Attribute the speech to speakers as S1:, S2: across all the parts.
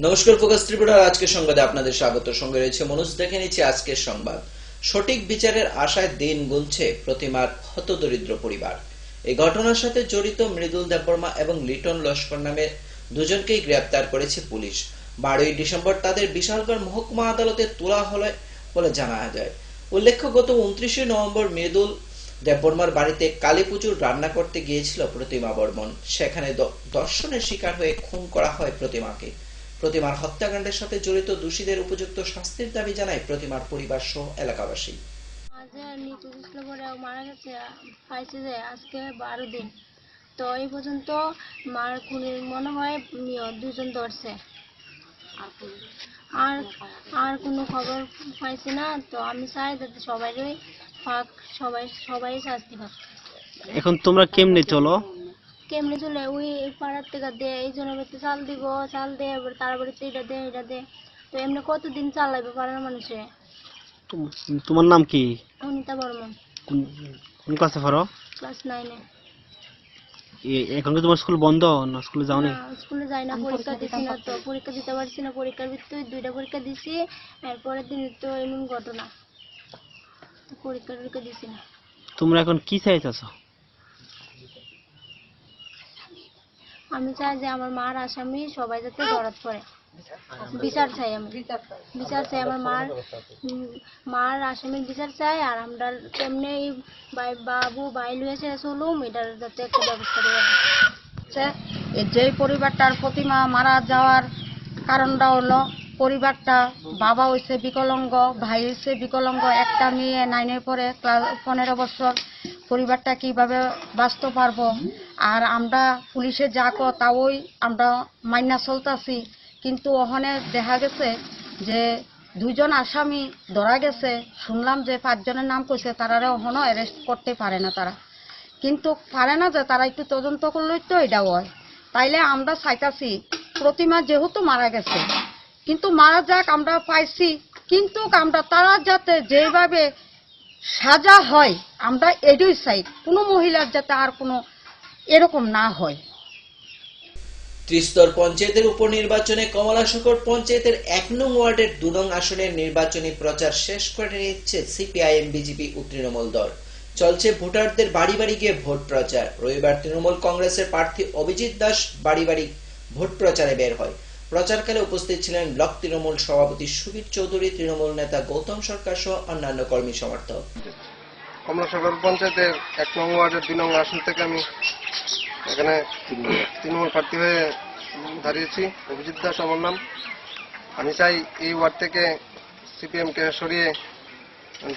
S1: নমস্কার, ফোকাস ত্রিপুরার আজকের সংবাদে আপনাদের স্বাগত। সঙ্গে রয়েছে মনোজ। দেখে নিচ্ছি আজকের সংবাদ। সঠিক বিচারের আশায় দিন গুনছে প্রতিমার হতদরিদ্র পরিবার। এই ঘটনার সাথে জড়িত মৃদুল দেববর্মা এবং লিটন লস্কর নামে দুজনকেই গ্রেপ্তার করেছে পুলিশ। 12ই ডিসেম্বর তাদের বিশালগড় মহকুমা আদালতে তোলা হলে বলে জানা যায়। উল্লেখ্য, গত 29 নভেম্বর মৃদুল দেববর্মার বাড়িতে কালী পুজোর রান্না করতে গিয়েছিল প্রতিমা বর্মন। সেখানে ধর্ষণের শিকার হয়ে খুন করা হয় প্রতিমাকে। প্রতিমার হত্যাকাণ্ডের সাথে জড়িত দোষীদের উপযুক্ত শাস্তির দাবি জানায় প্রতিমার পরিবার সহ এলাকাবাসী।
S2: মারা গেছে পাইছে যে আজকে 12 দিন, তো এই পর্যন্ত মার খুনির মনে হয় দুজন ধরছে, আর আর কোনো খবর পাইছি না। তো আমি চাই যাতে সবাই শাস্তি পাক।
S3: এখন তোমরা কেমনে চলো?
S2: কেমনে চলে ওই পাড়ার থেকে দেয়, এই জনের বাড়িতে চাল দিব, চাল দেয়, এবার তার বাড়িতে এটা দে, তো এমনি কতদিন চালাইবে পাড়ার মানুষে।
S3: তোমার নাম কি?
S2: অনিতা বর্মন।
S3: কোন ক্লাসে পড়ো?
S2: ক্লাস 9-এ।
S3: এখন কি তোমার স্কুল বন্ধ না স্কুলে যাও না?
S2: স্কুলে যাই না, পরীক্ষা দিছি না, তো পরীক্ষা দিতে পারছি না। পরীক্ষার ভিতরে 2টা পরীক্ষা দিছি, এরপরের দিন তো এমন ঘটনা, পরীক্ষা দিছি না।
S3: তোমরা এখন কি চাইতেছো?
S2: আমি চাই যে আমার মার আসামি সবাই যাতে ধরাত পড়ে, বিচার চাই। আমি বিচার চাই, আমার মার আসামির বিচার চাই। আর আমরা তেমনি বাবু বাইল হয়েছে চলুম, এটার যাতে একটা ব্যবস্থা করে।
S4: যে পরিবারটার প্রতিমা মারা যাওয়ার কারণটা হলো পরিবারটা বাবা হয়েছে বিকলাঙ্গ, ভাই হয়েছে বিকলাঙ্গ, একটা মেয়ে 9-এ পড়ে, ক্লাস 15 বছর। পরিবারটা কিভাবে বাঁচতে পারবো? আর আমরা পুলিশে যা তাওই আমরা মাইনা চলতেছি, কিন্তু ওখানে দেখা গেছে যে 2জন আসামি ধরা গেছে। শুনলাম যে 5 জনের নাম কইছে, তারা ওখানে অ্যারেস্ট করতে পারে না। তারা কিন্তু পারে না যে তারা একটু তদন্ত করলেই তো এটা হয়। তাইলে আমরা চাইতাছি প্রতিমা যেহেতু মারা গেছে, কিন্তু মারা যাক, আমরা পাইছি, কিন্তু আমরা তারা যাতে যেভাবে সাজা হয় আমরা এটাই চাই, কোনো মহিলার যাতে আর কোনো এরকম না হয়।
S1: ত্রিস্তর পঞ্চায়েতের উপনির্বাচনে কমলাশঙ্কর পঞ্চায়েতের 1 নং ওয়ার্ডের 2 নং আসনের নির্বাচনী প্রচার শেষ করে নিচ্ছে সিপিআইএম, বিজেপি ও তৃণমূল দল। চলছে ভোটারদের বাড়ি বাড়ি গিয়ে ভোট প্রচার। রবিবার তৃণমূল কংগ্রেসের প্রার্থী অভিজিৎ দাস বাড়ি বাড়ি ভোট প্রচারে বের হয়। প্রচারকালে উপস্থিত ছিলেন ব্লক তৃণমূল সভাপতি সুবীর চৌধুরী, তৃণমূল নেতা গৌতম সরকার সহ অন্যান্য কর্মী সমর্থক।
S5: কমলাশঙ্কর পঞ্চায়েতের 1 নং ওয়ার্ডের 2 নং আসন থেকে আমি এখানে তৃণমূল প্রার্থী হয়ে দাঁড়িয়েছি। অভিজিৎ দাস আমার নাম। আমি চাই এই ওয়ার্ড থেকে সিপিএমকে সরিয়ে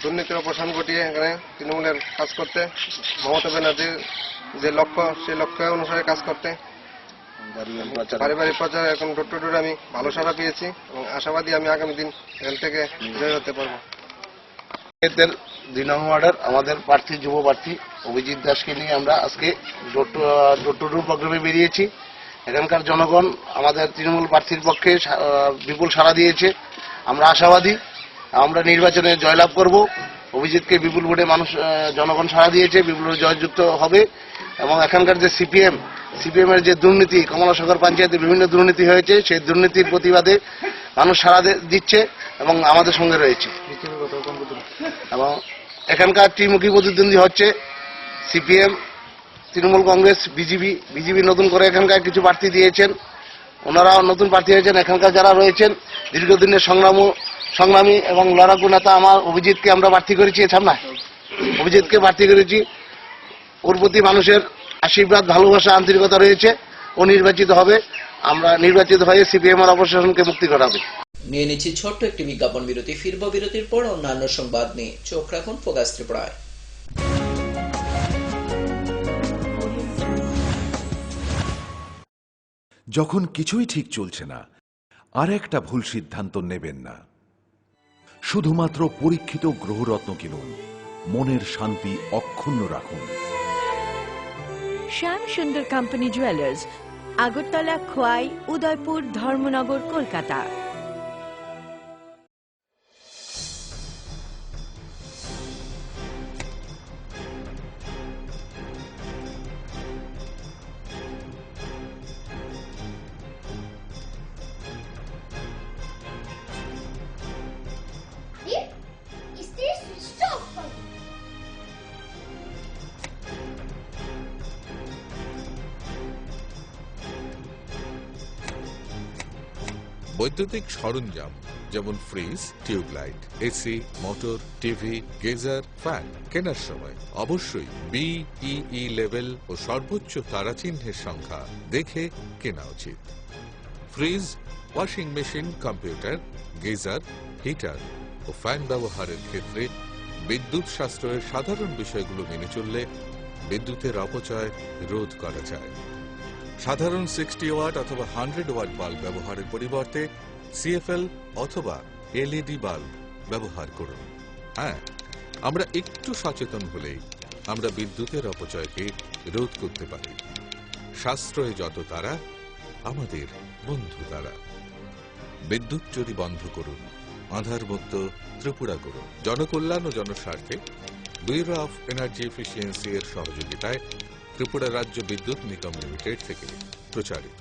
S5: দুর্নীতির অবসান ঘটিয়ে এখানে তৃণমূলের কাজ করতে, মমতা ব্যানার্জির যে লক্ষ্য সেই লক্ষ্য অনুসারে কাজ করতে। বাড়ি বাড়ি প্রচার এখন ডোর টু ডোর আমি ভালো সাড়া পেয়েছি এবং আশাবাদী আমি আগামী দিন এখান থেকে জয় হতে পারবো।
S6: 2 নং ওয়ার্ডের আমাদের প্রার্থী, যুব প্রার্থী অভিজিৎ দাসকে নিয়ে আমরা আজকে ডোর টু ডোর প্রোগ্রামে বেরিয়েছি। এখানকার জনগণ আমাদের তৃণমূল প্রার্থীর পক্ষে বিপুল সাড়া দিয়েছে। আমরা আশাবাদী আমরা নির্বাচনে জয়লাভ করব। অভিজিৎকে বিপুল ভোটে জনগণ সাড়া দিয়েছে, বিপুল জয়যুক্ত হবে। এবং এখানকার যে সিপিএম এর যে দুর্নীতি, কমলাশঙ্কর পঞ্চায়েতে বিভিন্ন দুর্নীতি হয়েছে, সেই দুর্নীতির প্রতিবাদে মানুষ সাড়া দিচ্ছে এবং আমাদের সঙ্গে রয়েছে। এবং এখানকার ত্রিমুখী প্রতিদ্বন্দ্বী হচ্ছে সিপিএম, তৃণমূল কংগ্রেস, বিজেপি নতুন করে এখানকার কিছু প্রার্থী দিয়েছেন, ওনারাও নতুন প্রার্থী হয়েছেন। এখানকার যারা রয়েছেন দীর্ঘদিনের সংগ্রামী এবং লড়াকু নেতা আমার অভিজিৎকে আমরা প্রার্থী করেছি। অভিজিৎকে প্রার্থী করেছি। ওর প্রতি মানুষের আশীর্বাদ, ভালোবাসা, আন্তরিকতা রয়েছে। ও নির্বাচিত হবে। আমরা নির্বাচিত হয়ে সিপিএম এর অপশাসনকে মুক্তি ঘটাবে।
S1: নিয়ে নিচ্ছি ছোট্ট একটি বিজ্ঞাপন বিরতি। ফিরব বিরতির পর অন্যান্য সংবাদ নিয়ে। চোখ রাখুন ফোকাস ত্রিপুরায়।
S7: যখন কিছুই ঠিক চলছে না, আর একটা ভুল সিদ্ধান্ত নেবেন না। শুধুমাত্র পরীক্ষিত গ্রহরত্ন কিনুন, মনের শান্তি অক্ষুণ্ণ রাখুন।
S8: Shyam Sundar company jewellers, Agartala, Khowai, Udaipur, Dharmanagar, Kolkata.
S9: বৈদ্যুতিক সরঞ্জাম যেমন fridge, tubelight, AC, motor, TV, geyser, fan কেনার সময় অবশ্যই BEE লেভেল ও সর্বোচ্চ তারাচিহ্নের সংখ্যা দেখে কেনা উচিত। Fridge, washing machine, computer, geyser, heater ও ফ্যান ব্যবহারের ক্ষেত্রে বিদ্যুৎ সাশ্রয়ের সাধারণ বিষয়গুলো মেনে চললে বিদ্যুতের অপচয় রোধ করা যায়। সাধারণ 60 ওয়াট অথবা 100 ওয়াট বাল্ব ব্যবহারের পরিবর্তে CFL অথবা LED বাল্ব ব্যবহার করুন। হ্যাঁ, আমরা একটু সচেতন হলেই আমরা বিদ্যুতের অপচয়কে রোধ করতে পারি। সাশ্রয়ে যত তারা, আমাদের বন্ধু তারা। বিদ্যুৎ চুরি বন্ধ করুন, আঁধারমুক্ত ত্রিপুরা করুন। জনকল্যাণ ও জনস্বার্থে ব্যুরো অফ এনার্জি এফিসিয়েন্সি এর সহযোগিতায় ত্রিপুরা রাজ্য বিদ্যুৎ নিগম লিমিটেড থেকে প্রচারিত।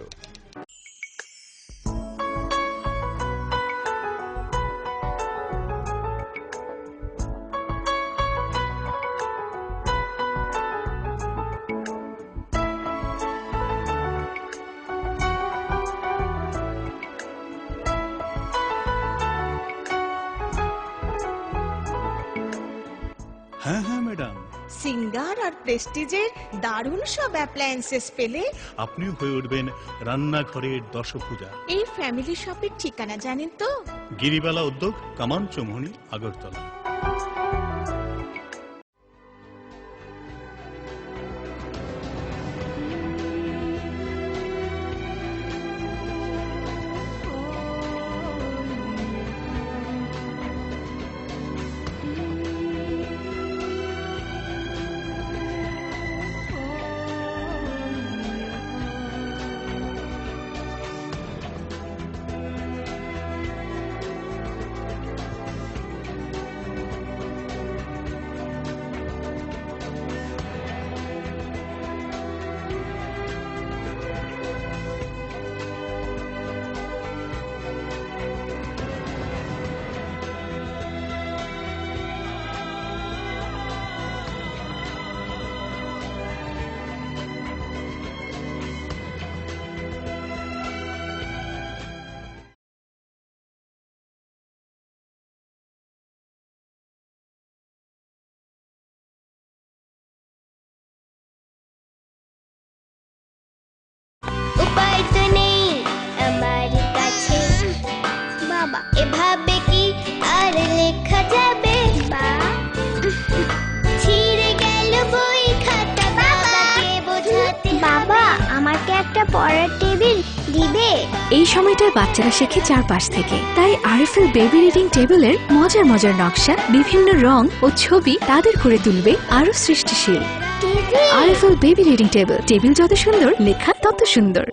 S10: হ্যাঁ হ্যাঁ ম্যাডাম,
S8: সিঙ্গার আর প্রেস্টিজের দারুণ সব অ্যাপ্লায়েন্সেস পেলে
S10: আপনিও হয়ে উঠবেন রান্নাঘরের দশভুজা।
S8: এই ফ্যামিলি শপের ঠিকানা জানেন তো?
S10: গিরিবালা উদ্যোগ, কামান চৌমুহনী, আগরতলা।
S11: উপায় তো নেই আমার কাছে বাবা, এভাবে কি আর লেখা যাবে? ছিঁড়ে গেল বই খাতা, বাবাকে বোঝাতে। বাবা, আমাকে একটা পড়ার টেবিল দিবে?
S12: এই সময়টায় বাচ্চারা শেখে চারপাশ থেকে, তাই আরএফএল বেবি রিডিং টেবিলের মজার মজার নকশা, বিভিন্ন রং ও ছবি তাদের করে তুলবে আরো সৃষ্টিশীল। RFL baby reading table, table যত সুন্দর, লেখা তত সুন্দর।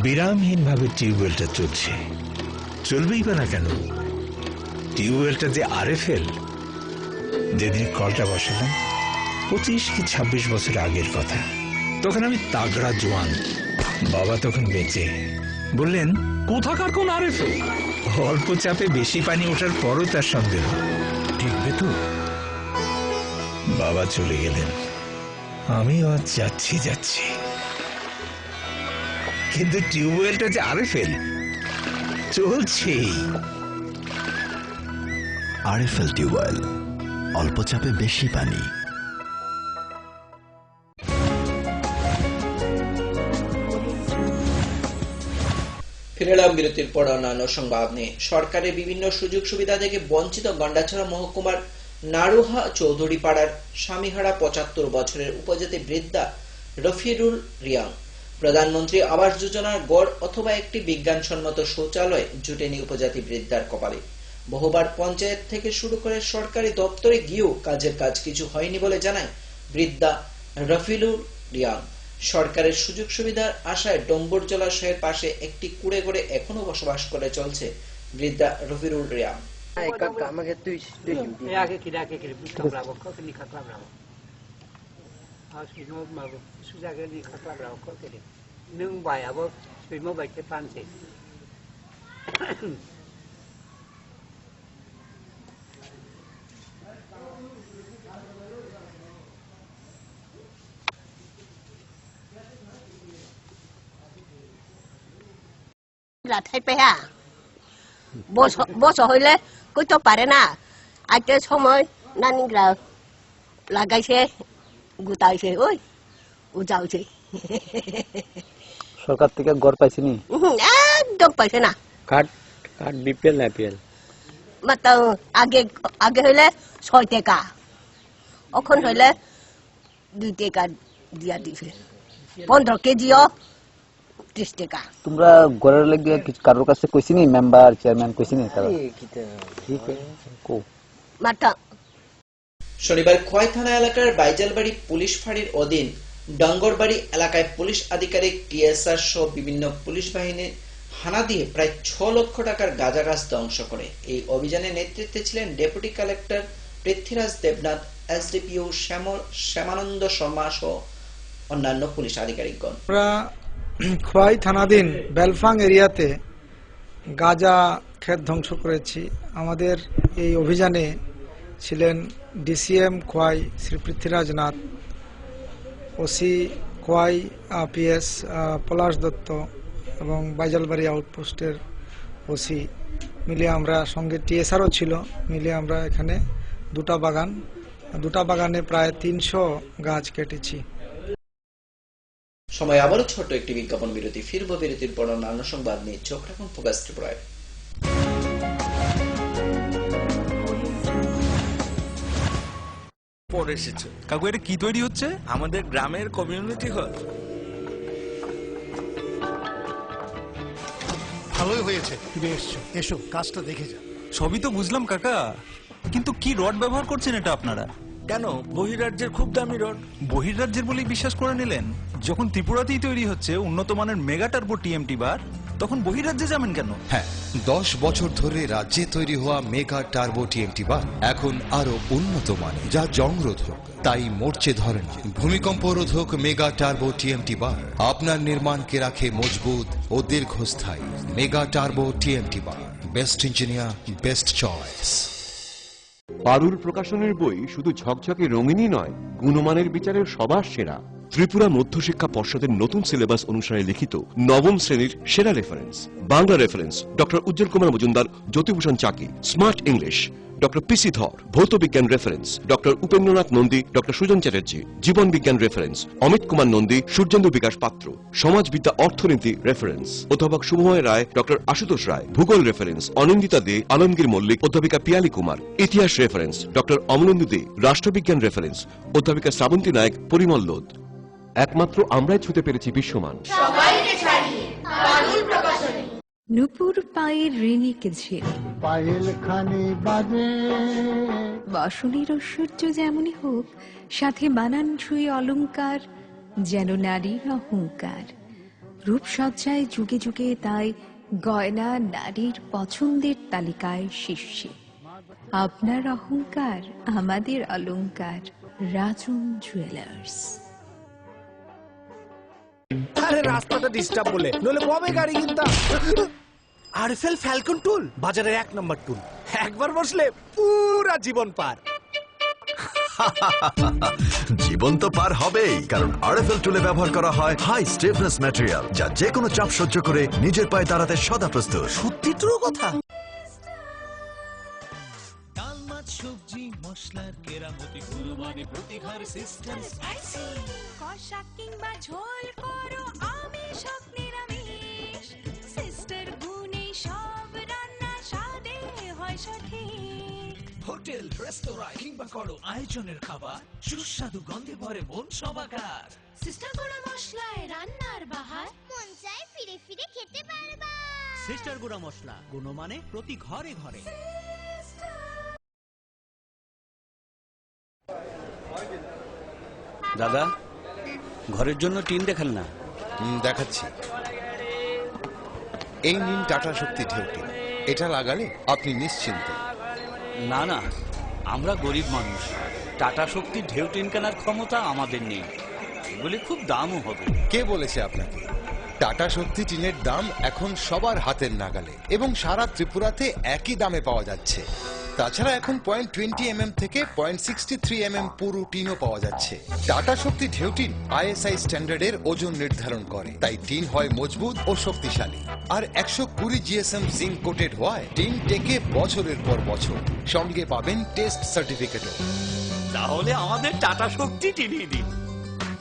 S13: বিরামহীনভাবে টিউবওয়েলটা চলছে, চলবেই বা না কেন? টিউবওয়েলটা যে আরএফএল, যেদিন কলটা বসালাম 25 কি 26 বছর আগের কথা। তখন আমি তাগড়া জোয়ান, বাবা তখন বেঁচে। বললেন, কোথাকার কোন আরএফএল? অল্প চাপে বেশি পানি ওঠার পরও তার সন্দেহ, ঠিকবে তো? বাবা চলে গেলেন, আমিও আজ যাচ্ছি, কিন্তু টিউবওয়েলটা যে আরএফএল চলছেই।
S14: আরএফএল টিউবওয়েল, অল্প চাপে বেশি পানি।
S1: ফিরে এলাম বিরতির পর অন্যান্য সংবাদ নিয়ে। সরকারের বিভিন্ন সুযোগ সুবিধা থেকে বঞ্চিত গন্ডাছড়া মহকুমার নারুহা চৌধুরী পাড়ার স্বামীহারা 75 বছরের উপজাতি বৃদ্ধা রফিরুল রিয়াং প্রধানমন্ত্রী আবাস যোজনার গড় অথবা একটি বিজ্ঞানসম্মত শৌচালয় জুটেনি উপজাতি বৃদ্ধার কপালে। বহুবার পঞ্চায়েত থেকে শুরু করে সরকারি দপ্তরে গিয়েও কাজের কাজ কিছু হয়নি বলে জানায় বৃদ্ধা রফিরুল রিয়াং। সরকারের সুযোগ সুবিধার আশায় ডম্বর জলাশয়ের পাশে একটি কুড়ে ঘরে এখনো বসবাস করে চলছে বৃদ্ধা রফিরুল রিয়াং।
S15: রাঠাই পেহা বস হইলে কইতে পারে না আইতে সময় নানিরা লাগাইছে গুতাইছে ওই উজাউছে
S3: সরকার থেকে ঘর পাইছিনি
S15: একদম পাইছে না
S3: কার্ড কার্ড বিপিএল না এপিএল
S15: মাত্র আগে হইলে 6 টাকা এখন হইলে 2 টাকা দিয়া দিছে 15 কেজিও 30 টাকা
S3: তোমরা ঘরের লাগি কারোর কাছে কইছিনি মেম্বার চেয়ারম্যান কইছিনি তারা কো
S15: মাত্র
S1: শনিবার খোয়াই থানা এলাকার বাইজালবাড়ি পুলিশ ফাঁড়ির অধীন ডঙ্গরবাড়ি এলাকায় পুলিশ আধিকারিক টিএসআর সহ বিভিন্ন পুলিশ বাহিনীর হানা দিয়ে প্রায় 6 লক্ষ টাকার গাঁজা গাছ ধ্বংস করে। এই অভিযানে নেতৃত্বে ছিলেন deputy collector Prithviraj Debnath, SDPO Shyamananda Sharma সহ অন্যান্য পুলিশ আধিকারিকগণ।
S16: আমরা খোয়াই থানাধীন বেলফাং এরিয়াতে গাঁজা ক্ষেত ধ্বংস করেছি। আমাদের এই অভিযানে ছিলেন DCM Khowai Shri Prithviraj Nath, OC Khowai PS Palash Dutta এবং বাইজালবাড়ি আউটপোস্টের ওসি মিলিয়ে আমরা, সঙ্গে টিএসআরও ছিল, মিলিয়ে আমরা এখানে দুটা বাগানে প্রায় 300 গাছ কেটেছি।
S1: সময় আবারও ছোট একটি বিজ্ঞাপন বিরতি। ফিরব বিরতির পর অন্যান্য সংবাদ নিয়ে। চোখ রাখুন ফোকাস ত্রিপুরায়।
S17: পরে এসেছে কাকু, এটা কি তৈরি হচ্ছে? আমাদের গ্রামের কমিউনিটি হল।
S18: ভালোই হয়েছে তুমি এসছো, এসো কাজটা দেখে যা।
S17: সবই তো বুঝলাম কাকা, কিন্তু কি রড ব্যবহার করছেন এটা আপনারা? কেন, বহিরাজ্যের খুব দামি রড। বহিরাজ্যের বলেই বিশ্বাস করে নিলেন? যখন ত্রিপুরাতেই তৈরি হচ্ছে উন্নত মানের মেগা টার্বো টিএমটি বার, তখন বহিরাজ্যে যাবেন কেন?
S19: হ্যাঁ, 10 বছর ধরে রাজ্যে তৈরি হওয়া মেগা টার্বো টিএমটি বার এখন আরো উন্নত মানের, যা জংরোধক, তাই মরচে ধরে না। ভূমিকম্প রোধক মেগা টার্বো টিএমটি বার আপনার নির্মাণকে রাখে মজবুত ও দীর্ঘস্থায়ী। Mega turbo TMT bar, best engineer, best choice.
S20: Parul প্রকাশনের বই শুধু ঝকঝকে রঙিনই নয়, গুণমানের বিচারের সবার সেরা। ত্রিপুরা মধ্যশিক্ষা পর্ষদের নতুন সিলেবাস অনুসারে লিখিত নবম শ্রেণীর সেরা reference. Bangla reference doctor Ujjwal Kumar Majumdar, Jyotibhushan Chaki. Smart English doctor PC Dhar. ভৌত বিজ্ঞান reference doctor Upendranath Nandi, doctor Sujan Chatterjee. জীবন বিজ্ঞান রেফারেন্স অমিত কুমার নন্দী, সূর্যেন্দু বিকাশ পাত্র। সমাজবিদ্যা অর্থনীতি রেফারেন্স অধ্যাপক শুভময় রায়, ডক্টর আশুতোষ রায়। ভূগোল রেফারেন্স অনিন্দিতা দে, আলমগীর মল্লিক, অধ্যাপিকা পিয়ালি কুমার। ইতিহাস রেফারেন্স ডক্টর অমলেন্দু দে। রাষ্ট্রবিজ্ঞান রেফারেন্স অধ্যাপিকা শ্রাবন্তী নায়ক, পরিমল লোদ। একমাত্র আমরাই ছুঁতে পেরেছি বিশ্বমান।
S12: নুপুর পায়ের ঋণিকে ঝিল,
S18: পায়েল খানি বাজে
S12: বাসনের ঐশ্বর্য যেমনই হোক, সাথে মানানসই অলংকার, যেন নারীর অহংকার। রূপসজ্জায় যুগে যুগে তাই গয়না নারীর পছন্দের তালিকায় শীর্ষে। আপনার অহংকার আমাদের অলংকার। রাজন জুয়েলার্স।
S21: আরে রাস্তাটা ডিস্টার্ব বলে, নইলে কবে গাড়ি কিনতাম। আরএফএল ফ্যালকন টুল বাজারের 1 নম্বর টুল। একবার বসলে পুরা জীবন পার।
S14: জীবন তো পার হবেই, কারণ আরএফএল টুলে ব্যবহার করা হয় হাই স্টিফনেস ম্যাটেরিয়াল, যা যে কোনো চাপ সহ্য করে নিজের পায়ে দাঁড়াতে সদা প্রস্তুত।
S21: সত্যি ট্রু কথা।
S22: সবজি মশলার কেরামতি গুণমানে প্রতি ঘর সিস্টেম স্পাইসি।
S23: কষা কিংবা ঝোল করো আমিষ হোক নিরামিষ, সিস্টার গুণে সব রান্না স্বাদে হয় সঠিক।
S22: হোটেল রেস্তোরাঁ কিংবা করো আয়োজনের খাবার, সুস্বাদু গন্ধে ভরে মন সবাকার।
S23: সিস্টার গুঁড়া মশলায় রান্নার বাহার,
S11: মন চায় ফিরে ফিরে খেতে পারবা।
S22: সিস্টার গুঁড়া মশলা, গুণমানে প্রতি ঘরে ঘরে।
S24: দাদা, ঘরের জন্য টিন দেখাল না?
S25: দেখাচ্ছি। এই নিন টাটা শক্তি ঢেউ টিন। এটা লাগালে আপনি নিশ্চিন্ত।
S24: না না, আমরা গরিব মানুষ, টাটা শক্তি ঢেউ টিন কেনার ক্ষমতা আমাদের নেই। এগুলি খুব দামও হবে।
S25: কে বলেছে আপনাকে? টাটা শক্তি টিনের দাম এখন সবার হাতের নাগালে এবং সারা ত্রিপুরাতে একই দামে পাওয়া যাচ্ছে।
S19: তাছাড়া এখন 0.20 থেকে 0.63 পুরো টিনও পাওয়া যাচ্ছে। টাটা শক্তি ঢেউ টিন ISI স্ট্যান্ডার্ডের ওজন নির্ধারণ করে, তাই টিন হয় মজবুত ও শক্তিশালী। আর 120 GSM জিঙ্ক কোটেড হওয়ায় টিন টেকে বছরের পর বছর। সঙ্গে পাবেন টেস্ট সার্টিফিকেটও।
S24: তাহলে আমাদের টাটা শক্তি টিনিয়ে দিন।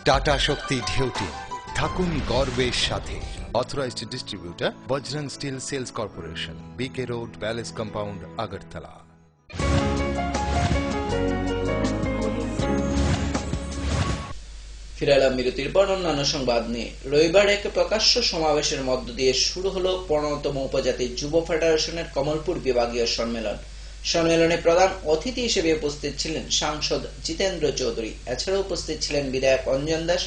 S19: টাটা শক্তি ঢেউ টিন, থাকুন গর্বের সাথে। Authorised distributor Bajrang steel sales corporation, BK road, palace compound, Agartala.
S1: ফিরে এলাম বিরতির পর অন্যান্য সংবাদ নিয়ে। রবিবার এক প্রকাশ্য সমাবেশের মধ্য দিয়ে শুরু হলো 15তম উপজাতি যুব ফেডারেশনের কমলপুর বিভাগীয় সম্মেলন। সম্মেলনে প্রধান অতিথি হিসেবে উপস্থিত ছিলেন সাংসদ জিতেন্দ্র চৌধুরী। এছাড়াও উপস্থিত ছিলেন বিধায়ক অঞ্জন দাস,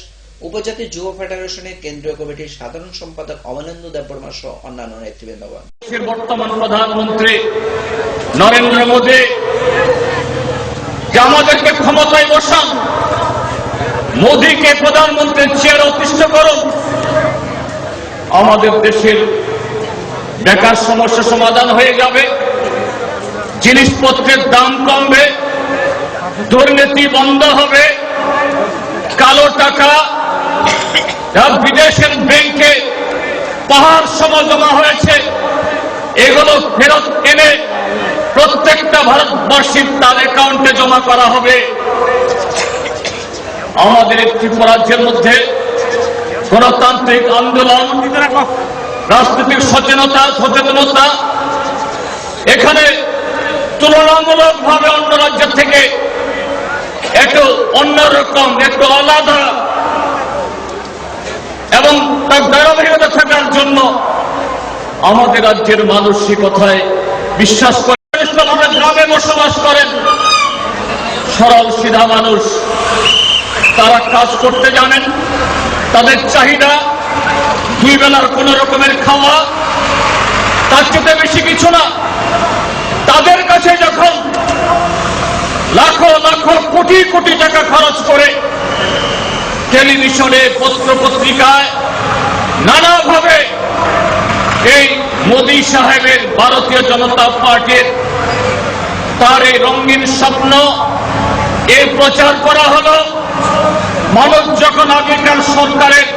S1: উপজাতি যুব ফেডারেশনের কেন্দ্রীয় কমিটির সাধারণ সম্পাদক অমলেন্দু দেববর্মা সহ অন্যান্য নেতৃবৃন্দগণ।
S2: বর্তমান প্রধানমন্ত্রী নরেন্দ্র মোদী যে আমাদেরকে ক্ষমতায় বসান, মোদীকে প্রধানমন্ত্রীর চেয়ারে অধিষ্ঠিত করুন, আমাদের দেশের বেকার সমস্যা সমাধান হয়ে যাবে, জিনিসপত্রের দাম কমবে, দুর্নীতি বন্ধ হবে, কালো টাকা বিদেশের ব্যাংকে পাহাড় সম জমা হয়েছে, এগুলো ফেরত এনে প্রত্যেকটা ভারতবাসীর তার অ্যাকাউন্টে জমা করা হবে। আমাদের ত্রিপুরা রাজ্যের মধ্যে গণতান্ত্রিক আন্দোলন, রাজনৈতিক সচেতনতা এখানে তুলনামূলকভাবে অন্য রাজ্যের থেকে একটু অন্যরকম, একটু আলাদা এবং তার ধারাবাহিকতা থাকার জন্য আমাদের রাজ্যের মানসিকতায় বিশ্বাস করে গ্রামে বসবাস করেন সরল সিধা মানুষ, তারা কাজ করতে জানেন, তাদের চাহিদা দুই বেলার কোন রকমের খাওয়া, তার চেয়ে বেশি কিছু না। তাদের কাছে যখন লাখো লাখো কোটি কোটি টাকা খরচ করে টেলিভিশনে, পত্র পত্রিকায় নানাভাবে এই মোদী সাহেবের ভারতীয় জনতা পার্টির তার এই রঙিন স্বপ্ন এ প্রচার করা হলো, মানুষ যখন আগেকার সরকারের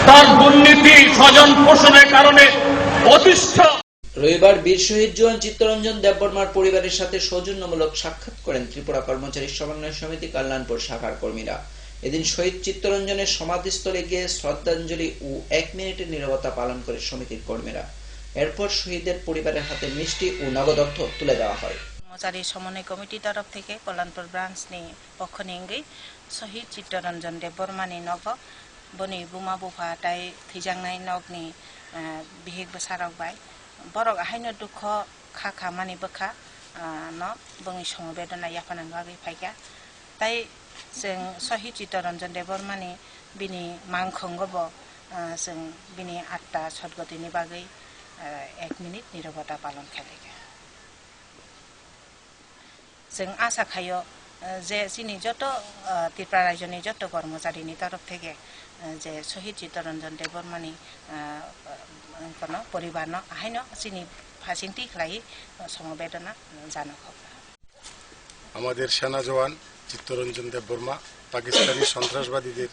S2: তার দুর্নীতি স্বজন পোষণের কারণে অতিষ্ঠ।
S1: রবিবার বীর শহীদ জওয়ান চিত্তরঞ্জন দেববর্মার পরিবারের সাথে সৌজন্যমূলক সাক্ষাৎ করেন ত্রিপুরা কর্মচারী সমন্বয় সমিতি কল্যাণপুর শাখার কর্মীরা। এদিন শহীদ চিত্তরঞ্জনের সমাধিস্থলে গিয়ে শ্রদ্ধাঞ্জলি ও 1 মিনিটের নীরবতা পালন করে সমিতির কর্মীরা। এরপর শহীদের পরিবারের হাতে মিষ্টি ও নগদ অর্থ তুলে দেওয়া হয়।
S4: কর্মচারী সমন্বয় কমিটি তরফ থেকে কল্যাণপুর ব্রাঞ্চनि पक्षनि शहीद चित्तरंजन देबबर्मानि नग बनि बुमा बुफा ताय थैजांनाय नगनि बिहेक बसारबाय बरक हायनो दुख खाखा मानि बखा न बंनि समबेदना याफानान बागै फायगा ताय जों शहीद चित्तरंजन देबबर्मानि बिनि मांखंगब जों बिनि आत्मा सद्गतिनि बागै 1 मिनिट नीरबता पालन खालामो। जों आशा खायो जे जोंनि जत त्रिपुरा रायजोनि जत कर्मचारिनि तरफ থেকে যে শহীদ চিত্তরঞ্জন দেববর্মাनि কোনো পরিবার ন আহাইনো চিনি ফাসিনতি খাই সমবেদনা জানাক।
S5: আমাদের সেনা জওয়ান চিত্তরঞ্জন দেববর্মা পাকিস্তানি সন্ত্রাসবাদীদের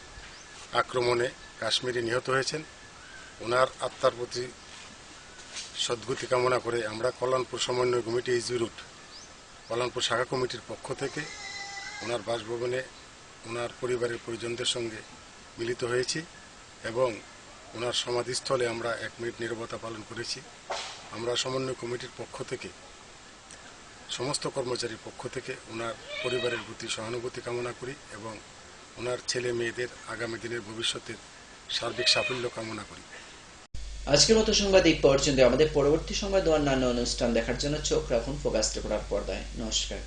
S5: আক্রমণে কাশ্মীরে নিহত হয়েছেন। ওনার আত্মার প্রতি সদ্গতি কামনা করে আমরা কল্যাণপুর সমন্বয় কমিটি এইচবি রুট কল্যাণপুর শাখা কমিটির পক্ষ থেকে ওনার বাসভবনে ওনার পরিবারের পরিজনদের সঙ্গে মিলিত হয়েছি এবং ওনার সমাধিস্থলে আমরা 1 মিনিট নীরবতা পালন করেছি। আমরা সমন্বয় কমিটির পক্ষ থেকে সমস্ত কর্মচারীর পক্ষ থেকে ওনার পরিবারের প্রতি সহানুভূতি কামনা করি এবং ওনার ছেলে মেয়েদের আগামী দিনের ভবিষ্যতের সার্বিক সাফল্য কামনা করি।
S1: আজকের মতো সংবাদ এই পর্যন্ত। আমাদের পরবর্তী সংবাদ ও অন্যান্য অনুষ্ঠান দেখার জন্য চোখ রাখুন ফোকাস ত্রিপুরার পর্দায়। নমস্কার।